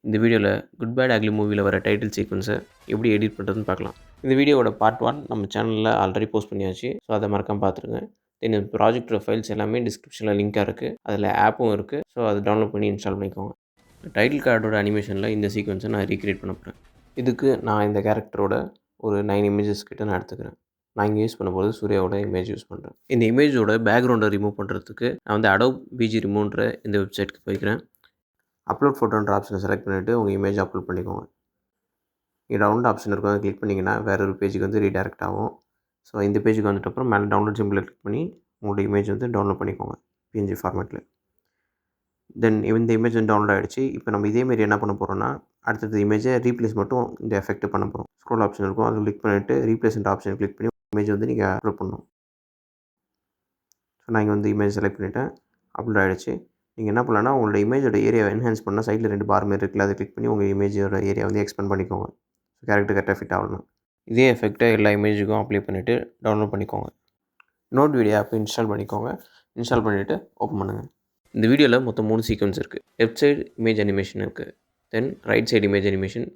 இந்த வீடியோவில் good bad ugly மூவியில் வர டைட்டில் சீக்வன்ஸை எப்படி எடிட் பண்ணுறதுன்னு பார்க்கலாம். இந்த வீடியோவோட பார்ட் 1 நம்ம சேனலில் ஆல்ரெடி போஸ்ட் பண்ணியாச்சு. ஸோ அதை மறக்காம பார்த்துருங்க. தென் இந்த ப்ராஜெக்டோட ஃபைல்ஸ் எல்லாமே டிஸ்கிரிப்ஷனில் லிங்காக இருக்குது. அதில் ஆப்பும் இருக்குது. ஸோ அதை டவுன்லோட் பண்ணி இன்ஸ்டால் பண்ணிக்கோங்க. டைட்டில் கார்டோட அனிமேஷனில் இந்த சீக்வன்ஸை நான் ரீக்ரியேட் பண்ண போகிறேன். இதுக்கு நான் இந்த கேரக்டரோட ஒரு 9 இமேஜஸ் கிட்ட நான் எடுத்துக்கிறேன். நான் இங்கே யூஸ் பண்ணும்போது சூர்யாவோட இமேஜ் யூஸ் பண்ணுறேன். இந்த இமேஜோட பேக்ரவுண்டை ரிமூவ் பண்ணுறதுக்கு நான் வந்து அடோப் பிஜி ரிமூவ்ன்ற இந்த வெப்சைட்டுக்கு போய்க்கிறேன். அப்லோட் ஃபோட்டோன்ற ஆப்ஷனை செலக்ட் பண்ணிவிட்டு உங்கள் இமேஜ் அப்லோட் பண்ணிக்கோங்க. இங்கே டவுன்லோட் ஆப்ஷன் இருக்கும், அதை கிளிக் பண்ணிங்கன்னா வேறு ஒரு பேஜுக்கு வந்து ரீடைரக்ட் ஆகும். ஸோ இந்த பேஜுக்கு வந்துட்டப்புறம் மேலே டவுன்லோட் சிம்பிளை கிளிக் பண்ணி உங்களோட இமேஜ் வந்து டவுன்லோட் பண்ணிக்கோங்க பிஎன்ஜி ஃபார்மேட்டில். தென் இந்த இமேஜ் வந்து டவுன்லோட் ஆகிடுச்சு. இப்போ நம்ம இதேமாரி என்ன பண்ண போகிறோம்னா, அடுத்தது இமேஜை ரீப்ளேஸ் மட்டும் இந்த எஃபெக்ட் பண்ண போகிறோம். ஸ்க்ரோல் ஆப்ஷன் இருக்கும், அதை கிளிக் பண்ணிவிட்டு ரீப்ளேஸ்ன்ற ஆப்ஷன் கிளிக் பண்ணி இமேஜ் வந்து நீங்கள் அப்லோட் பண்ணணும். ஸோ நான் இங்கே வந்து இமேஜ் செலக்ட் பண்ணிவிட்டேன், அப்லோட் ஆகிடுச்சு. நீங்கள் என்ன பண்ணலாம்னா, உங்களோட இமேஜோட ஏரியாவை என்ஹான்ஸ் பண்ணால் சைடில் 2 பார் மாரி இருக்குல்ல, அதை கிளிக் பண்ணி உங்கள் இமேஜோட ஏரியா வந்து எக்ஸ்பேண்ட் பண்ணிக்கோங்க. ஸோ கேரக்டர் கரெக்டாக ஃபிட் ஆகணும். இதே எஃபெக்ட்டை எல்லா இமேஜுக்கும் அப்ளை பண்ணிவிட்டு டவுன்லோட் பண்ணிக்கோங்க. நோட் வீடியோ ஆப்பை இன்ஸ்டால் பண்ணிக்கோங்க. இன்ஸ்டால் பண்ணிவிட்டு ஓப்பன் பண்ணுங்கள். இந்த வீடியோவில் மொத்தம் 3 சீக்வன்ஸ் இருக்குது. லெஃப்ட் சைடு இமேஜ் அனிமேஷன் இருக்குது, then right side image animation,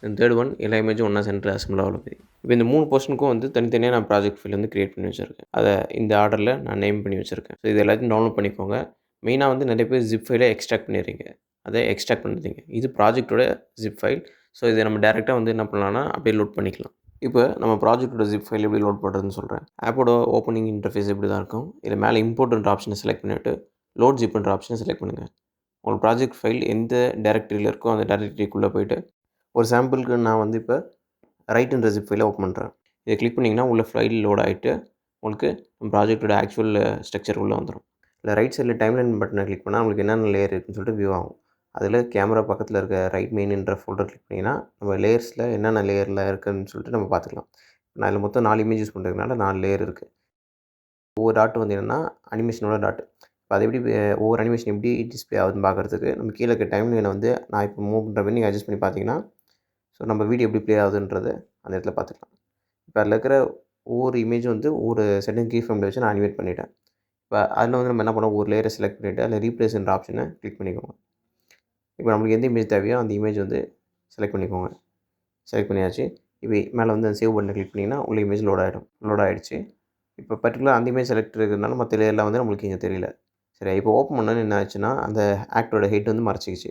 then third one எல்லா இமேஜும் ஒன்றா சென்டர் அசம்பிள் ஆகல போய். இப்போ இந்த 3 போர்ஷனுக்கும் வந்து தனித்தனியாக நான் ப்ராஜெக்ட் ஃபைல் வந்து க்ரியேட் பண்ணி வச்சுருக்கேன். அதை இந்த ஆர்டரில் நான் நேம் பண்ணி வச்சுருக்கேன். ஸோ இது எல்லாத்தையும் டவுன்லோட் பண்ணிக்கோங்க. மெயினாக வந்து நிறைய பேர் ஜிப் ஃபைலை எக்ஸ்ட்ராக்ட் பண்ணிடுறீங்க, அதை எக்ஸ்ட்ராக்ட் பண்ணுறீங்க. இது ப்ராஜெக்டோட ஜிப் ஃபைல். ஸோ இதை நம்ம டேரெக்டாக வந்து என்ன பண்ணலாம்னா அப்படியே லோட் பண்ணிக்கலாம். இப்போ நம்ம ப்ராஜெக்டோட ஜிப் ஃபைல் எப்படி லோட் பண்ணுறதுன்னு சொல்கிறேன். ஆப்போட ஓப்பனிங் இன்டர்ஃபேஸ் இப்படி தான் இருக்கும். இதில் மேலே இம்போர்ட்ன்ற ஆப்ஷனை செலக்ட் பண்ணிவிட்டு லோட் ஜிப்ன்ற ஆப்ஷனை செலக்ட் பண்ணுங்கள். உங்கள் ப்ராஜெக்ட் ஃபைல் எந்த டைரக்டரியில் இருக்கோ அந்த டைரக்டரிக்குள்ளே போய்ட்டு, ஒரு சாம்பிளுக்கு நான் வந்து இப்போ ரைட்டுன்ற ஜிப் ஃபைலை ஓப்பன் பண்ணுறேன். இதை கிளிக் பண்ணிங்கன்னா உள்ள ஃபைல் லோட் ஆகிட்டு உங்களுக்கு ப்ராஜெக்டோட ஆக்சுவல் ஸ்ட்ரக்சர் உள்ளே வந்துடும். இல்லை ரைட் சைடில் டைம்லைன் பட்டனை கிளிக் பண்ணால் உங்களுக்கு என்னென்ன லேயர் இருக்குன்னு சொல்லிட்டு வியூ ஆகும். அதில் கேமரா பக்கத்தில் இருக்க ரைட் மெயின்ன்ற ஃபோல்டர் கிளிக் பண்ணிங்கன்னா நம்ம லேயர்ஸில் என்னென்ன லேயரில் இருக்குதுன்னு சொல்லிட்டு நம்ம பார்த்துக்கலாம். நான் இதில் மொத்தம் 4 இமேஜ் யூஸ் பண்ணுறதுனால 4 லேயர் இருக்குது. ஒவ்வொரு டாட் வந்து என்னென்னா அனிமேஷனோட டாட். இப்போ அது எப்படி ஒவ்வொரு அனிமேஷன் எப்படி டிஸ்பிளே ஆகுதுன்னு பார்க்குறதுக்கு நம்ம கீழே இருக்க டைம்லைனை வந்து நான் இப்போ மூவ் பண்ணுற மாதிரி நீங்கள் அட்ஜஸ்ட் பண்ணி பார்த்தீங்கன்னா, ஸோ நம்ம வீடியோ எப்படி ப்ளே ஆகுதுன்றது அந்த இடத்துல பார்த்துக்கலாம். இப்போ அதில் இருக்கிற ஒவ்வொரு இமேஜும் வந்து ஒரு செட்டிங் கீ ஃப்ரேமில் வச்சு நான் அனிமேட் பண்ணிட்டேன். இப்போ அதில் வந்து நம்ம என்ன பண்ணோம், ஒரு லேயரை செலக்ட் பண்ணிவிட்டு அதில் ரீப்ளேஸ்ன்ற ஆப்ஷனை கிளிக் பண்ணிக்கோங்க. இப்போ நம்மளுக்கு எந்த இமேஜ் தேவையோ அந்த இமேஜ் வந்து செலக்ட் பண்ணிக்கோங்க. செலக்ட் பண்ணியாச்சு. இப்போ மேலே வந்து அந்த சேவ் பட்டனை கிளிக் பண்ணிங்கன்னா உள்ள இமேஜ் லோட் ஆகிடும். லோட் ஆகிடுச்சு. இப்போ பர்டிகுலர் அந்த இமேஜ் செலக்ட் இருக்கிறதுனால மற்ற லேயர்லாம் வந்து நம்மளுக்கு இங்கே தெரியல. சரி, இப்போ ஓப்பன் பண்ணோன்னு என்ன ஆச்சுன்னா, அந்த ஆக்டரோட ஹெட் வந்து மறைச்சிக்கிச்சு.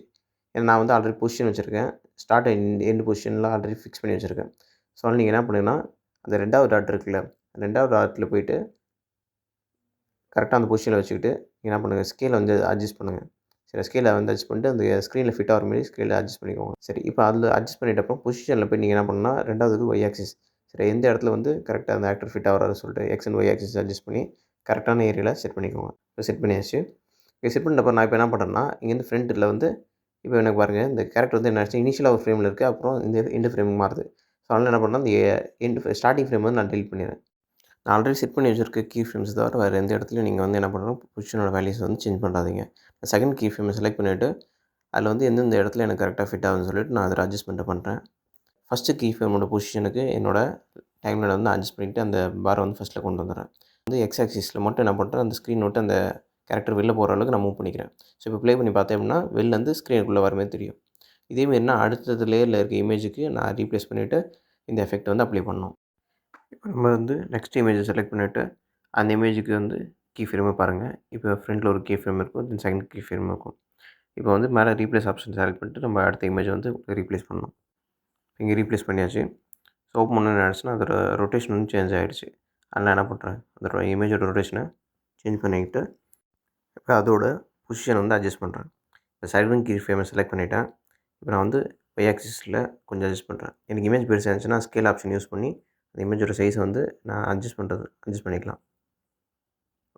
ஏன்னா நான் வந்து ஆல்ரெடி பொசிஷன் வச்சுருக்கேன். ஸ்டார்ட் எண்ட் பொசிஷன்லாம் ஆல்ரெடி ஃபிக்ஸ் பண்ணி வச்சுருக்கேன். ஸோ அதனால் நீங்கள் என்ன பண்ணுங்கன்னா, அந்த 2வது டாட் இருக்குல்ல, 2வது டாட்டில் போய்ட்டு கரெக்டாக அந்த பொசிஷனில் வச்சுக்கிட்டு என்ன பண்ணுங்கள், ஸ்கேலை வந்து அட்ஜஸ்ட் பண்ணுங்கள். சரி, ஸ்கேலை வந்து அட்ஜஸ்ட் பண்ணிட்டு அந்த ஸ்க்ரீனில் ஃபிட் ஆகிற மாதிரி ஸ்கேலை அட்ஜஸ்ட் பண்ணிக்கோங்க. சரி, இப்போ அதில் அட்ஜஸ்ட் பண்ணிட்டப்போ பொசிஷனில் போய் நீங்கள் என்ன பண்ணணும்னா, 2வதுக்கு ஒய் ஆக்சிஸ். சரி, எந்த இடத்துல வந்து கரெக்டாக அந்த ஆக்டர் ஃபிட் ஆகிறாரு சொல்லிட்டு X and Y axis adjust பண்ணி கரெக்டான ஏரியாவில் செட் பண்ணிக்கோங்க. இப்போ செட் பண்ணியாச்சு. இப்போ செட் பண்ணப்போ நான் இப்போ என்ன பண்ணுறேன்னா, இங்கேருந்து ஃப்ரண்ட்டில் வந்து இப்போ எனக்கு பாருங்கள், இந்த கேரக்டர் வந்து என்ன ஆச்சு, இனிஷியலாக ஒரு ஃப்ரேமில் இருக்குது, அப்புறம் இந்த எண்டு ஃப்ரேமுக்கு மாறுது. ஸோ அதனால் என்ன பண்ணேன்னா, இந்த ஸ்டார்டிங் ஃப்ரேம் வந்து நான் டெலிட் பண்ணிடுறேன். நான் ஆல்ரெடி செட் பண்ணி வச்சுருக்க கீ ஃப்ரேம்ஸ் தவிர வேறு எந்த இடத்துலையும் நீங்கள் வந்து என்ன பண்ணணும், பொசிஷனோட வேல்யூஸ் வந்து சேஞ்ச் பண்ணாதீங்க. செகண்ட் கீ ஃப்ரேமை செலக்ட் பண்ணிவிட்டு அதில் வந்து எந்தெந்த இடத்துல எனக்கு கரெக்டாக ஃபிட் ஆகுதுன்னு சொல்லிட்டு நான் அதில் அட்ஜஸ்ட்மெண்ட் பண்ணுறேன். ஃபஸ்ட்டு கீ ஃப்ரேமோட பொசிஷனுக்கு என்னோடய டைம்லைனை வந்து அட்ஜஸ்ட் பண்ணிவிட்டு அந்த பாரை வந்து ஃபஸ்ட்டில் கொண்டு வந்துடுறேன். வந்து எக்ஸ் ஆக்சிஸில் மட்டும் என்ன பண்ணுறேன், அந்த ஸ்க்ரீன் விட்டு அந்த கேரக்டர் வெளில போகிற அளவுக்கு நான் மூவ் பண்ணிக்கிறேன். ஸோ இப்போ ப்ளே பண்ணி பார்த்தேன் அப்படின்னா வெளிலேருந்து ஸ்க்ரீனுக்குள்ளே வர மாதிரி தெரியும். இதேமாரி நான் அடுத்தது லேயரில் இருக்க இமேஜுக்கு நான் ரீப்ளேஸ் பண்ணிவிட்டு இந்த எஃபெக்ட் வந்து அப்ளை பண்ணணும். இப்போ நம்ம வந்து நெக்ஸ்ட் இமேஜை செலக்ட் பண்ணிவிட்டு அந்த இமேஜுக்கு வந்து கீ ஃப்ரேமை பாருங்கள். இப்போ ஃப்ரண்ட்டில் ஒரு கீ ஃப்ரேம் இருக்கும், தென் செகண்ட் கீ ஃப்ரேம் இருக்கும். இப்போ வந்து மேலே ரீப்ளேஸ் ஆப்ஷன் செலக்ட் பண்ணிட்டு நம்ம அடுத்த இமேஜை வந்து ரீப்ளேஸ் பண்ணணும். இங்கே ரீப்ளேஸ் பண்ணியாச்சு. ஸோ ஓப்பன் பண்ண ஆயிடுச்சுன்னா அதோட ரொட்டேஷன் வந்து சேஞ்ச் ஆகிடுச்சு. அதனால் என்ன பண்ணுறேன், அதோட இமேஜோட ரொட்டேஷனை சேஞ்ச் பண்ணிக்கிட்டு இப்போ அதோட பொசிஷன் வந்து அட்ஜஸ்ட் பண்ணுறேன். இப்போ செகண்ட் கீ ஃப்ரேமை செலக்ட் பண்ணிவிட்டேன். இப்போ நான் வந்து ஒய் ஆக்சிஸில் கொஞ்சம் அட்ஜஸ்ட் பண்ணுறேன். எனக்கு இமேஜ் பெருசாக இருந்துச்சுன்னா ஸ்கேல் ஆப்ஷன் யூஸ் பண்ணி அந்த இமேஜோட சைஸை வந்து நான் அட்ஜஸ்ட் பண்ணிக்கலாம்.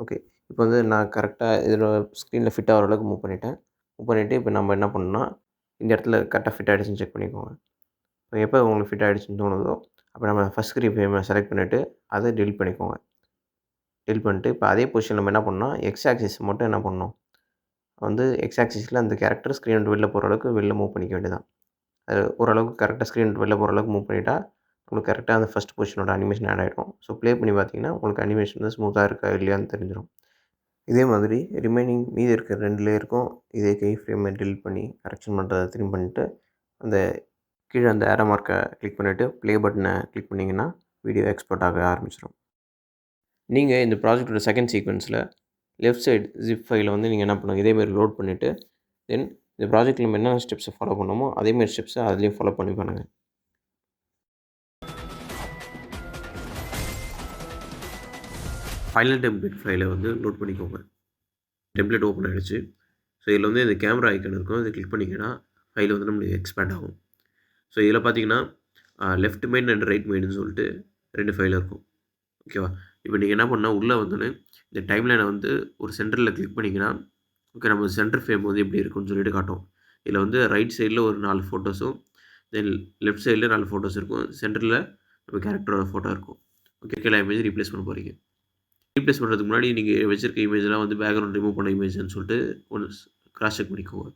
ஓகே, இப்போ வந்து நான் கரெக்டாக இதோட ஸ்க்ரீனில் ஃபிட் ஆகிற அளவுக்கு மூவ் பண்ணிவிட்டு இப்போ நம்ம என்ன பண்ணணும்னா, இந்த இடத்துல கரெக்டாக ஃபிட் ஆகிடுச்சுன்னு செக் பண்ணிக்கோங்க. இப்போ எப்போ உங்களுக்கு ஃபிட் ஆகிடுச்சுன்னு தோணுதோ அப்போ நம்ம ஃபஸ்ட் கீ ஃப்ரேமை செலக்ட் பண்ணிவிட்டு அதை டெலிட் பண்ணிக்கோங்க. டெலிட் பண்ணிட்டு இப்போ அதே பொசிஷன் நம்ம என்ன பண்ணணும்னா, எக்ஸ் ஆக்சிஸ் மட்டும் என்ன பண்ணணும், வந்து எக்ஸ் ஆக்சிஸில் அந்த கேரக்டர் ஸ்க்ரீன் விட்டு வெளில போகிற அளவுக்கு வெளில மூவ் பண்ணிக்க வேண்டியதான். அது ஓரளவுக்கு கரெக்டாக ஸ்க்ரீன் விட்டு வெளில போகிற அளவுக்கு மூவ் பண்ணிட்டா உங்களுக்கு கரெக்டாக அந்த ஃபஸ்ட் பொசிஷனோட அனிமேஷன் ஆட் ஆகிடும். ஸோ ப்ளே பண்ணி பார்த்தீங்கன்னா உங்களுக்கு அனிமேஷன் வந்து ஸ்மூத்தாக இருக்கா இல்லையான்னு தெரிஞ்சிடும். இதே மாதிரி மீதி இருக்கிற 2 லேயருக்கும் இதே கீ ஃப்ரேமை டெலிட் பண்ணி கரெக்ஷன் பண்ணுறதை திரும்பி பண்ணிவிட்டு அந்த கீழே அந்த ஏரோ மார்க்கை கிளிக் பண்ணிவிட்டு ப்ளே பட்டனை கிளிக் பண்ணிங்கன்னா வீடியோ எக்ஸ்போர்ட் ஆக ஆரம்பிச்சிடும். நீங்கள் இந்த ப்ராஜெக்டோட செகண்ட் சீக்வென்ஸில் லெஃப்ட் சைடு ஜிப் ஃபைலை வந்து நீங்கள் என்ன பண்ணுங்கள், இதேமாரி லோட் பண்ணிவிட்டு தென் இந்த ப்ராஜெக்ட்டில் நம்ம என்னென்ன ஸ்டெப்ஸை ஃபாலோ பண்ணோமோ அதேமாரி ஸ்டெப்ஸை அதுலேயும் ஃபாலோ பண்ணி பண்ணுங்கள். ஃபைனல் டெம்ப்ளேட் ஃபைலை வந்து லோட் பண்ணிக்கோங்க. டெம்ப்ளேட் ஓப்பன் ஆகிடுச்சு. ஸோ இதில் வந்து இந்த கேமரா ஐக்கன் இருக்கும், இதை கிளிக் பண்ணிங்கன்னா ஃபைல் வந்து நம்மளுக்கு எக்ஸ்பேண்ட் ஆகும். ஸோ இதில் பார்த்தீங்கன்னா லெஃப்ட் மெயின் அண்ட் ரைட் மெயின்னு சொல்லிட்டு 2 ஃபைல் இருக்கும். ஓகேவா? இப்போ நீங்கள் என்ன பண்ணால் உள்ளே வந்தோன்னே இந்த டைம்லைனை வந்து ஒரு சென்டரில் கிளிக் பண்ணிங்கன்னா ஓகே நம்ம சென்டர் ஃப்ரேம் வந்து எப்படி இருக்குன்னு சொல்லிட்டு காட்டும். இதில் வந்து ரைட் சைடில் ஒரு 4 ஃபோட்டோஸும் தென் லெஃப்ட் சைடில் 4 ஃபோட்டோஸ் இருக்கும். சென்டரில் நம்ம கேரக்டரோட ஃபோட்டோ இருக்கும். ஓகே எல்லா இமேஜ் ரீப்ளேஸ் பண்ண போகிறீங்க. ரீப்ளேஸ் பண்ணுறதுக்கு முன்னாடி நீங்கள் வச்சிருக்க இமேஜ்லாம் வந்து பேக்ரவுண்ட் ரிமூவ் பண்ண இமேஜ்னு சொல்லிட்டு ஒன்று கிராஸ் செக் பண்ணிக்கோங்க.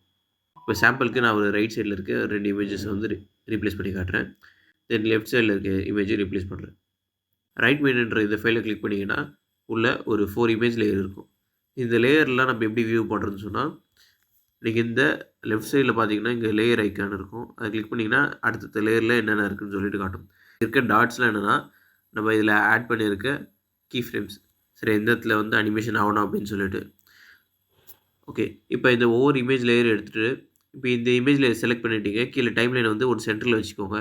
இப்போ சாம்பிளுக்கு நான் ஒரு ரைட் சைடில் இருக்க 2 இமேஜஸ் வந்து ரீப்ளேஸ் பண்ணி காட்டுறேன். தென் லெஃப்ட் சைடில் இருக்க இமேஜை ரீப்ளேஸ் பண்ணுறேன். ரைட் மெயின்ன்ற இந்த ஃபைலை கிளிக் பண்ணிங்கன்னா உள்ள ஒரு 4 இமேஜ் லேயர் இருக்கும். இந்த லேயர்லாம் நம்ம எப்படி வியூ பண்ணுறதுன்னு சொன்னால் நீங்கள் இந்த லெஃப்ட் சைடில் பார்த்தீங்கன்னா இங்கே லேயர் ஐக்கான் இருக்கும். அதை கிளிக் பண்ணிங்கன்னா அடுத்த லேயரில் என்னென்ன இருக்குதுன்னு சொல்லிட்டு காட்டும். இருக்க டாட்ஸ்லாம் என்னென்னா நம்ம இதில் ஆட் பண்ணியிருக்க கீ ஃப்ரேம்ஸ். சரி எந்த இடத்துல வந்து அனிமேஷன் ஆகணும் அப்படின்னு சொல்லிட்டு. ஓகே இப்போ இந்த ஒவ்வொரு இமேஜ் லேயர் எடுத்துகிட்டு இப்போ இந்த இமேஜ் லேயர் செலக்ட் பண்ணிட்டீங்க. கீழே டைம்லைனை வந்து ஒரு சென்டரில் வச்சுக்கோங்க.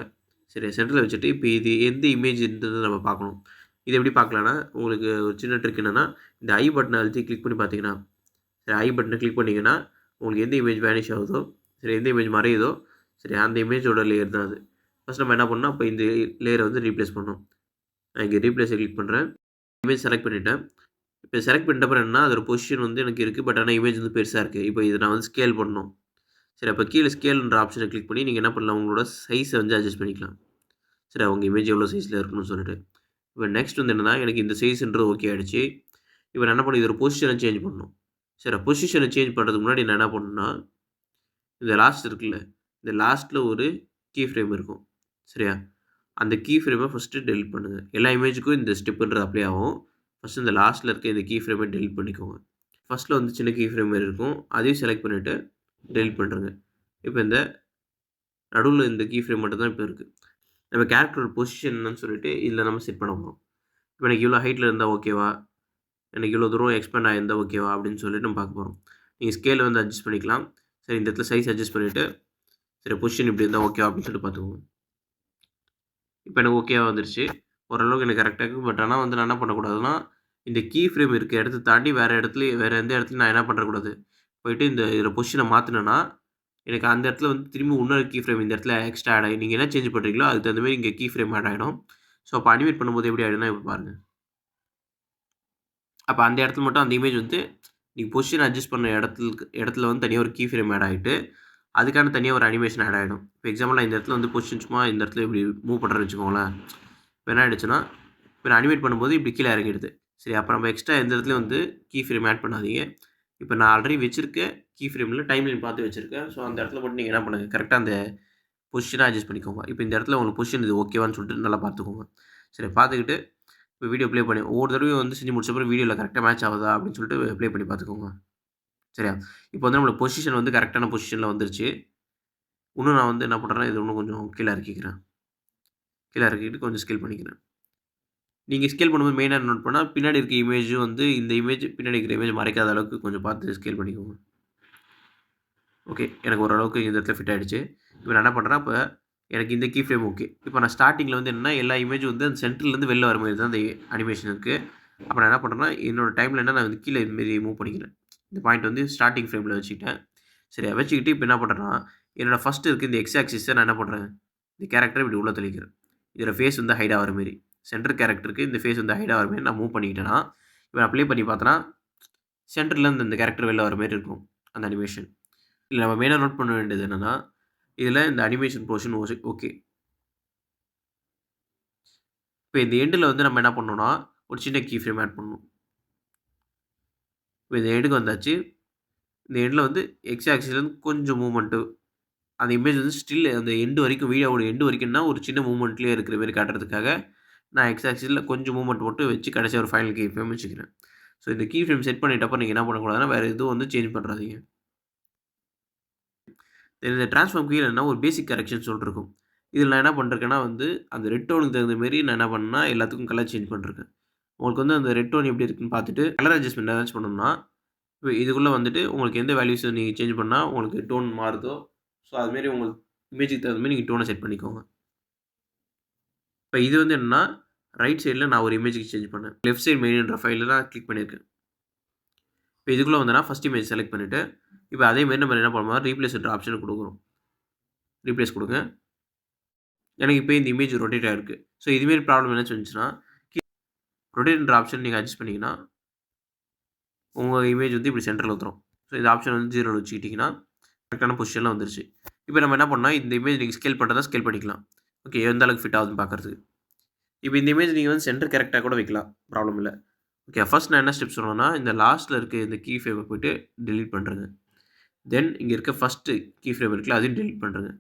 சரி சென்டரில் வச்சுட்டு இப்போ இது எந்த இமேஜ்ன்றது நம்ம பார்க்கணும். இது எப்படி பார்க்கலான்னா உங்களுக்கு ஒரு சின்ன ட்ரிக் என்னென்னா இந்த ஐ பட்டனை அழுத்தி கிளிக் பண்ணி பார்த்தீங்கன்னா சரி ஐ பட்டனை கிளிக் பண்ணிங்கன்னா உங்களுக்கு எந்த இமேஜ் வேனிஷ் ஆகுதோ சரி எந்த இமேஜ் மறையுதோ சரி அந்த இமேஜோட லேயர் தான் அது. ஃபஸ்ட் நம்ம என்ன பண்ணோம் இப்போ இந்த லேயரை வந்து ரீப்ளேஸ் பண்ணோம். நான் இங்கே ரீப்ளேஸை கிளிக் பண்ணுறேன். இமேஜ் செலக்ட் பண்ணிவிட்டேன். இப்போ செலக்ட் பண்ணிட்ட அப்புறம் என்ன அதோட பொசிஷன் வந்து எனக்கு இருக்குது. பட் ஆனால் இமேஜ் வந்து பெருசாக இருக்குது. இப்போ இதை நான் வந்து ஸ்கேல் பண்ணணும். சரி அப்போ கீழே ஸ்கேல்ன்ற ஆப்ஷனை கிளிக் பண்ணி நீங்கள் என்ன பண்ணலாம் உங்களோட சைஸை வந்து அட்ஜஸ்ட் பண்ணிக்கலாம். சரி அவங்க இமேஜ் எவ்வளோ சைஸில் இருக்கணும்னு சொல்லிட்டு. இப்போ நெக்ஸ்ட் வந்து என்னென்னா எனக்கு இந்த சைஸ்ன்றது ஓகே ஆகிடுச்சு. இப்போ நான் என்ன பண்ணணும் இதோட பொசிஷனை சேஞ்ச் பண்ணணும். சரி பொசிஷனை சேஞ்ச் பண்ணுறதுக்கு முன்னாடி நான் என்ன பண்ணணும்னா இந்த லாஸ்ட் இருக்குல்ல இந்த லாஸ்ட்டில் ஒரு கீ ஃப்ரேம் இருக்கும். சரியா அந்த கீ ஃப்ரேமை ஃபஸ்ட்டு டெலிட் பண்ணுங்கள். எல்லா இமேஜுக்கும் இந்த ஸ்டெப்புன்றது அப்ளை ஆகும். ஃபஸ்ட்டு இந்த லாஸ்ட்டில் இருக்க இந்த கீ ஃப்ரேமை டெலிட் பண்ணிக்கோங்க. ஃபஸ்ட்டில் வந்து சின்ன கீ ஃப்ரேம் இருக்கும். அதையும் செலக்ட் பண்ணிவிட்டு டெலிட் பண்ணுறேங்க. இப்போ இந்த நடுவில் இந்த கீ ஃப்ரேம் மட்டும் தான் இப்போ இருக்குது. நம்ம கேரக்டரோட பொசிஷன் என்னன்னு சொல்லிட்டு இதில் நம்ம செட் பண்ண போகிறோம். இப்போ எனக்கு இவ்வளோ ஹைட்டில் இருந்தால் ஓகேவா, எனக்கு இவ்வளோ தூரம் எக்ஸ்பேண்ட் ஆகிருந்தால் ஓகேவா அப்படின்னு சொல்லிட்டு நம்ம பார்க்க போகிறோம். நீங்கள் ஸ்கேலை வந்து அட்ஜஸ்ட் பண்ணிக்கலாம். சரி இந்த இடத்துல சைஸ் அட்ஜஸ்ட் பண்ணிவிட்டு சரி பொசிஷன் இப்படி இருந்தால் ஓகேவா அப்படின்னு சொல்லிட்டு பார்த்துக்கோங்க. இப்போ எனக்கு ஓகேவா வந்துருச்சு. ஓரளவுக்கு எனக்கு கரெக்டாக இருக்குது. பட் ஆனால் வந்து நான் என்ன பண்ணக்கூடாதுன்னா இந்த கீ ஃப்ரேம் இருக்க இடத்த தாண்டி வேறு எந்த இடத்துலையும் நான் என்ன பண்ணக்கூடாது போயிட்டு இதில் பொசிஷனை மாற்றினேன்னா எனக்கு அந்த இடத்துல வந்து திரும்பி இன்னொரு கீ ஃப்ரேம் இந்த இடத்துல எக்ஸ்ட்ரா ஆட் ஆகி நீங்கள் என்ன சேஞ்ச் பண்ணுறீங்களோ அதுக்கு தகுந்த மாதிரி இங்கே கீ ஃப்ரேம் ஆட் ஆகிடும். ஸோ அப்போ அனிமேட் பண்ணும்போது எப்படி ஆகிடும்னா இப்போ பாருங்கள். அப்போ அந்த இடத்துல மட்டும் அந்த இமேஜ் வந்து நீங்கள் பொசிஷன் அட்ஜஸ்ட் பண்ண இடத்துல வந்து தனியாக ஒரு கீ ஃப்ரேம் ஆட் ஆகிட்டு அதுக்கான தனியாக ஒரு அனிமேஷன் ஆட் ஆகிடும். இப்போ எக்ஸாம்பிள் இந்த இடத்துல வந்து பொசிஷன் சும்மா இந்த இடத்துல இப்படி மூவ் பண்ணுறேன்னு வச்சுக்கோங்களேன். இப்போ என்ன ஆகிடுச்சுன்னா இப்போ நான் அனிமேட் பண்ணும்போது இப்படி கீழே இறங்கிடுது. சரி அப்போ நம்ம எக்ஸ்ட்ரா எந்த இடத்துலையும் வந்து கீ ஃப்ரேம் ஆட் பண்ணாதீங்க. இப்போ நான் ஆல்ரெடி வச்சுருக்க கீ ஃப்ரேமில் டைம்லைன் பார்த்து வச்சுருக்கேன். ஸோ அந்த இடத்துல மட்டும் நீங்கள் என்ன பண்ணுங்கள் கரெக்டாக அந்த பொசிஷனாக அட்ஜஸ்ட் பண்ணிக்கோங்க. இப்போ இந்த இடத்துல உங்களுக்கு பொசிஷன் இது ஓகேவான்னு சொல்லிட்டு நல்லா பார்த்துக்கோங்க. சரி பார்த்துக்கிட்டு இப்போ வீடியோ ப்ளே பண்ணி ஒவ்வொரு தடவையும் வந்து செஞ்சு முடிச்சப்பறம் வீடியோவில் கரெக்டாக மேட்ச் ஆகுதா அப்படின்னு சொல்லிட்டு ப்ளே பண்ணி பார்த்துக்கோங்க. சரியா இப்போ வந்து நம்மளுக்கு பொசிஷன் வந்து கரெக்டான பொசிஷனில் வந்துருச்சு. இன்னும் நான் வந்து என்ன பண்ணுறேன்னா இது இன்னும் கொஞ்சம் கீழே இறக்கிக்கிறேன். கீழே இறக்கிட்டு கொஞ்சம் ஸ்கேல் பண்ணிக்கிறேன். நீங்கள் ஸ்கேல் பண்ணும்போது மெயினாக நோட் பண்ணால் பின்னாடி இருக்க இமேஜும் வந்து இந்த இமேஜ் பின்னாடி இருக்கிற இமேஜ் மறைக்காத அளவுக்கு கொஞ்சம் பார்த்து ஸ்கேல் பண்ணிக்கோங்க. ஓகே எனக்கு ஓரளவுக்கு இந்த இடத்துல ஃபிட் ஆகிடுச்சு. இப்போ நான் என்ன பண்ணுறேன் இப்போ எனக்கு இந்த கீ ஃப்ரேம் ஓகே. இப்போ நான் ஸ்டார்டிங்கில் வந்து என்னென்னா எல்லா இமேஜும் வந்து அந்த சென்டர்லேருந்து வெளில வர மாதிரி தான் அந்த அனிமேஷன் இருக்குது. அப்போ நான் என்ன பண்ணுறேன்னா என்னோடய டைமில் என்ன நான் வந்து கீழே இதுமாரி மூவ் பண்ணிக்கிறேன். இந்த பாயிண்ட் வந்து ஸ்டார்டிங் ஃப்ரேமில் வச்சுக்கிட்டேன். சரியா வச்சுக்கிட்டு இப்போ என்ன பண்ணுறேன்னா என்னோடய ஃபஸ்ட்டு இருக்குது இந்த எக்ஸ் ஆக்சிஸை நான் என்ன பண்ணுறேன் இந்த கேரக்டரை இப்படி உள்ளே தெளிக்கிறேன். இதில் ஃபேஸ் வந்து ஹைட் ஆகிற மாரி சென்டர் கேரக்டருக்கு இந்த ஃபேஸ் வந்து ஹைட் ஆகிற மாதிரி நான் மூவ் பண்ணிக்கிட்டேன்னா இப்போ நான் ப்ளே பண்ணி பார்த்தேன்னா சென்டர்லேருந்து இந்த கேரக்டர் வெளில வர மாதிரி இருக்கும் அந்த அனிமேஷன். இல்லை நம்ம மெயினாக நோட் பண்ண வேண்டியது என்னென்னா இதில் இந்த அனிமேஷன் போர்ஷன் ஓகே. இப்போ இந்த எண்டில் வந்து நம்ம என்ன பண்ணணும்னா ஒரு சின்ன கீ ஃப்ரேம் ஆட் பண்ணணும். இப்போ இந்த எண்டுக்கு வந்தாச்சு. இந்த எண்டில் வந்து எக்ஸ் ஆக்சிஸ்லேருந்து கொஞ்சம் மூவ்மெண்ட்டு அந்த இமேஜ் வந்து ஸ்டில் அந்த எண்டு வரைக்கும் வீடியோவோட எண்டு வரைக்கும்னா ஒரு சின்ன மூவ்மெண்ட்லேயே இருக்கிற மாதிரி காட்டுறதுக்காக நான் எக்ஸ் ஆக்சிஸில் கொஞ்சம் மூவ்மெண்ட் மட்டும் வச்சு கடைசியாக ஒரு ஃபைனல் கீ ஃப்ரேம் வச்சுக்கிறேன். ஸோ இந்த கீ ஃப்ரேம் செட் பண்ணிட்டப்போ நீங்கள் என்ன பண்ணக்கூடாதுன்னா வேறு எதுவும் வந்து சேஞ்ச் பண்ணுறாதீங்க. இந்த ட்ரான்ஸ்ஃபார்ம் கீழ என்னன்னா ஒரு பேசிக் கரெக்ஷன் சொல்லிருக்கும். இதில நான் என்ன பண்ணிருக்கேன்னா வந்து, அந்த ரெட் டோனுக்கு தகுந்த மாரி நான் என்ன பண்ணேன்னா, எல்லாத்துக்கும் கலர் சேஞ்ச் பண்ணிருக்கேன். உங்களுக்கு வந்து அந்த ரெட் டோன் எப்படி இருக்குன்னு பார்த்துட்டு, கலர் அட்ஜஸ்ட்மென்ட் ஏதாச்சும் பண்ணணும்னா, இப்ப இதுக்குள்ள வந்துட்டு உங்களுக்கு எந்த வேல்யூஸ நீங்க சேஞ்ச் பண்ணா உங்களுக்கு டோன் மாறுதோ, ஸோ அதுமாரி உங்க இமேஜுக்கு தகுந்த மாரி நீங்க டோன செட் பண்ணிக்கோங்க. இப்ப இது வந்து என்னன்னா, ரைட் சைட்ல நான் ஒரு இமேஜ்க்கு சேஞ்ச் பண்ணேன். லெஃப்ட் சைட் மெயின்ற ஃபைல்ல நான் கிளிக் பண்ணியிருக்கேன். இப்ப இதுக்குள்ள வந்தேன்னா, ஃபர்ஸ்ட் இமேஜ் செலக்ட் பண்ணிட்டு, இப்ப அதே மாரி நம்ம என்ன பண்ணுவோம்னா, ரீப்ளேஸ்ன்ற ஆப்ஷன குடுக்குறோம். ரீப்ளேஸ் குடுங்க. எனக்கு இப்ப இந்த இமேஜ் ரொட்டேட் ஆயிருக்கு. ஸோ இதுமாரி ப்ராப்ளம் என்னாச்சும் வந்துச்சுன்னா, ரொட்டேட்ன்ற ஆப்ஷன் நீங்க அட்ஜஸ்ட் பண்ணீங்கன்னா, உங்க இமேஜ் வந்து இப்படி சென்டர்ல வந்துரும். ஸோ இந்த ஆப்ஷன் வந்து 0ல வச்சுக்கிட்டீங்கன்னா, கரெக்ட்டான பொசிஷன்ல வந்துருச்சு. இப்ப நம்ம என்ன பண்ணலாம், இந்த இமேஜ் நீங்க ஸ்கேல் பண்றதா ஸ்கேல் பண்ணிக்கலாம். ஓகே, எந்த அளவுக்கு ஃபிட் ஆகுதுன்னு பார்க்கறதுக்கு. இப்ப இந்த இமேஜ் நீங்க வந்து சென்டர் கரெக்ட்டா கூட வைக்கலாம். ப்ராப்ளம் இல்ல. ஓகே, ஃபர்ஸ்ட் நான் என்ன ஸ்டெப் சொல்றேன்னா, இந்த லாஸ்ட்ல இருக்க இந்த கீ ஃப்ரேம போயிட்டு டெலீட் பண்றேங்க. தென் இங்க இருக்க ஃபர்ஸ்ட் கீ ஃப்ரேம் இருக்குல்ல, அதையும் டெலீட் பண்றேங்க.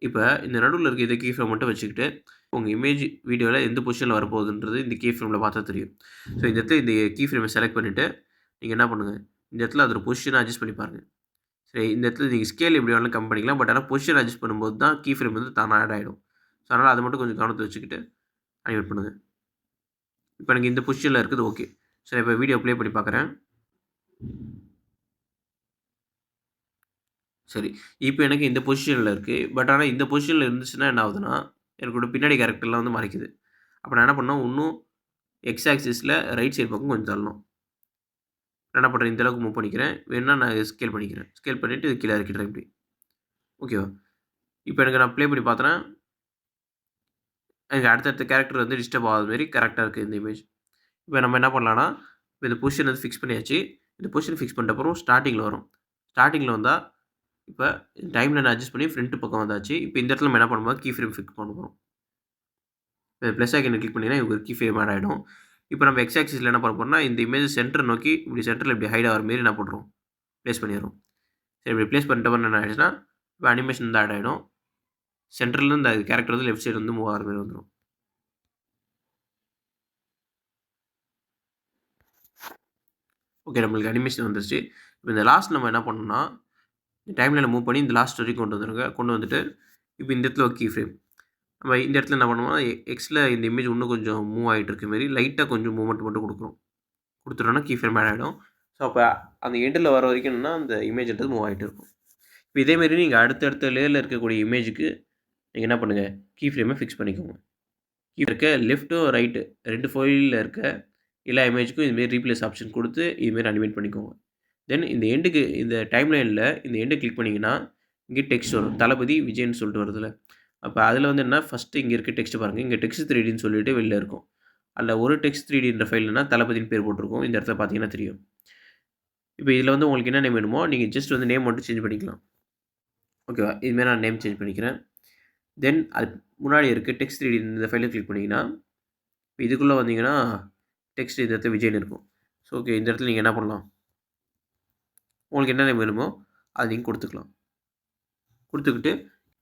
இப்ப இந்த நடுவுல இருக்க இந்த கீ ஃப்ரேம் மட்டும் வச்சுக்கிட்டு, உங்க இமேஜ் வீடியோல எந்த பொசிஷன்ல வரப்போகுதுன்றது இந்த கீ ஃப்ரேம்ல பார்த்தா தெரியும். ஸோ இந்த இடத்துல இந்த கீ ஃப்ரேம செலக்ட் பண்ணிட்டு, நீங்க என்ன பண்ணுங்க, இந்த இடத்துல அதோட பொசிஷன அட்ஜஸ்ட் பண்ணி பாருங்க. சரி, இந்த இடத்துல நீங்க ஸ்கேல் எப்படி வேணாலும் கம்மி பண்ணிக்கலாம். பட் ஆனா பொசிஷன் அட்ஜஸ்ட் பண்ணும்போது தான் கீ ஃப்ரேம் வந்து தானா ஆட் ஆயிடும். ஸோ அதனால அத மட்டும் கொஞ்சம் கவனத்துல வச்சுக்கிட்டு அனிமேட் பண்ணுங்க. இப்ப எனக்கு இந்த பொசிஷன்ல இருக்குது ஓகே. சரி, இப்ப வீடியோ ப்ளே பண்ணி பார்க்குறேன். சரி, இப்ப எனக்கு இந்த பொசிஷன்ல இருக்கு. பட் ஆனா இந்த பொசிஷன்ல இருந்துச்சுன்னா என்ன ஆகுதுன்னா, எனக்கு பின்னாடி கேரக்டர்லாம் வந்து மறைக்குது. அப்ப நான் என்ன பண்ணணும், இன்னும் எக்ஸ் ஆக்சிஸ்ல ரைட் சைடு பக்கம் கொஞ்சம் தள்ளணும். நான் என்ன பண்றேன், இந்த அளவுக்கு மூவ் பண்ணிக்கிறேன். வேணும்னா நான் ஸ்கேல் பண்ணிக்கிறேன். ஸ்கேல் பண்ணிட்டு இது கீழ இறக்கிடுறேன் இப்படி. ஓகேவா? இப்ப எனக்கு நான் ப்ளே பண்ணி பார்த்தேன்னா, எனக்கு அடுத்தடுத்த கேரக்டர் வந்து டிஸ்டர்ப் ஆகாத மாரி கரெக்ட்டா இருக்கு இந்த இமேஜ். இப்ப நம்ம என்ன பண்ணலாம்னா, இப்ப இந்த பொசிஷன் வந்து ஃபிக்ஸ் பண்ணியாச்சு. இந்த பொசிஷன் ஃபிக்ஸ் பண்ணிட்ட அப்புறம் ஸ்டார்ட்டிங்ல வரும். ஸ்டார்ட்டிங்ல வந்தா, இப்ப டைம்லைன் அட்ஜஸ்ட் பண்ணி ஃப்ரண்ட் பக்கம் வந்தாச்சு. இப்ப இந்த இடத்துல நம்ம என்ன பண்ண போறோம், கீ ஃப்ரேம் ஃபிக்ஸ் பண்ண போறோம். பிளஸ் ஐகான கிளிக் பண்ணீங்கன்னா, ஒரு கீ ஃப்ரேம் ஆட் ஆயிடும். இப்ப நம்ம எக்ஸ் ஆக்சிஸ்ல என்ன பண்ண போறோம்னா, இந்த இமேஜ் சென்டர் நோக்கி இப்படி சென்டர்ல இப்படி ஹைட் ஆகுற மாரி என்ன பண்றோம், பிளேஸ் பண்ணிர்றோம். சரி, இப்படி பிளேஸ் பண்ணிட்ட அப்புறம் என்ன ஆயிடுச்சுன்னா, இப்ப அனிமேஷன் வந்து ஆட் ஆயிடும். சென்டர்ல இந்த கேரக்டர் வந்து லெஃப்ட் சைடு வந்து மூவ் ஆகுற மாரி வந்துரும். ஓகே, நம்மளுக்கு அனிமேஷன் வந்துருச்சு. இப்ப இந்த லாஸ்ட் நம்ம என்ன பண்ணணும்னா, இந்த டைம்லைன மூவ் பண்ணி இந்த லாஸ்ட் வரைக்கும் கொண்டு வந்துருங்க. கொண்டு வந்துட்டு, இப்ப இந்த இடத்துல ஒரு கீ ஃப்ரேம். நம்ம இந்த இடத்துல என்ன பண்ணுவோம்னா, எக்ஸ்ல இந்த இமேஜ் இன்னும் கொஞ்சம் மூவ் ஆயிட்டு இருக்க மாரி லைட்டா கொஞ்சம் மூவ்மெண்ட் மட்டும் குடுக்குறோம். குடுத்துட்டோம்னா கீ ஃப்ரேம் ஆட் ஆயிடும். ஸோ அப்ப அந்த எண்டுல வர வரைக்கும் என்னன்னா, அந்த இமேஜ்ன்றது மூவ் ஆயிட்டு இருக்கும். இப்ப இதே மாரி நீங்க அடுத்தடுத்த லேயர்ல இருக்கக்கூடிய இமேஜ்க்கு நீங்க என்ன பண்ணுங்க, கீ ஃப்ரேம ஃபிக்ஸ் பண்ணிக்கோங்க. கீழ இருக்க லெஃப்ட்டும், ரைட் 2 ஃபைல்ல இருக்க எல்லா இமேஜ்க்கும் இதுமாரி ரீப்ளேஸ் ஆப்ஷன் குடுத்து, இதுமாரி அனிமேட் பண்ணிக்கோங்க. தென் இந்த எண்டுக்கு இந்த டைம்லைன்ல இந்த எண்ட கிளிக் பண்ணீங்கன்னா, இங்க டெக்ஸ்ட் வரும். தளபதி விஜய்ன்னு சொல்லிட்டு வருதுல்ல. அப்ப அதில வந்து என்னன்னா, ஃபர்ஸ்ட்டு இங்க இருக்க டெக்ஸ்ட் பாருங்க. இங்க டெக்ஸ்ட் 3Dன்னு சொல்லிட்டு வெளில இருக்கும். அதில ஒரு டெக்ஸ்ட் 3Dன்ற ஃபைல்னா தளபதின்னு பேர் போட்டிருக்கும். இந்த இடத்துல பார்த்தீங்கன்னா தெரியும். இப்ப இதில வந்து உங்களுக்கு என்ன நேம் வேணுமோ, நீங்க ஜஸ்ட் வந்து நேம் மட்டும் சேஞ்ச் பண்ணிக்கலாம். ஓகேவா? இதுமாரி நான் நேம் சேஞ்ச் பண்ணிக்கிறேன். தென் அதுக்கு முன்னாடி இருக்க டெக்ஸ்ட் 3D இந்த ஃபைல கிளிக் பண்ணீங்கன்னா, இதுக்குள்ள வந்தீங்கன்னா, டெக்ஸ்ட் இந்த இடத்துல விஜய்ன்னு இருக்கும். ஸோ ஓகே, இந்த இடத்துல நீங்க என்ன பண்ணலாம், உங்களுக்கு என்ன நேம் வேணுமோ, அத நீங்க குடுத்துக்கலாம். குடுத்துக்கிட்டு,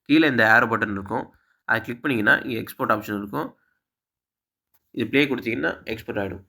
கீழ இந்த ஏரோ பட்டன் இருக்கும். அத கிளிக் பண்ணீங்கன்னா, இங்க எக்ஸ்போர்ட் ஆப்ஷன் இருக்கும். இது ப்ளே குடுத்தீங்கன்னா, எக்ஸ்போர்ட் ஆயிடும்.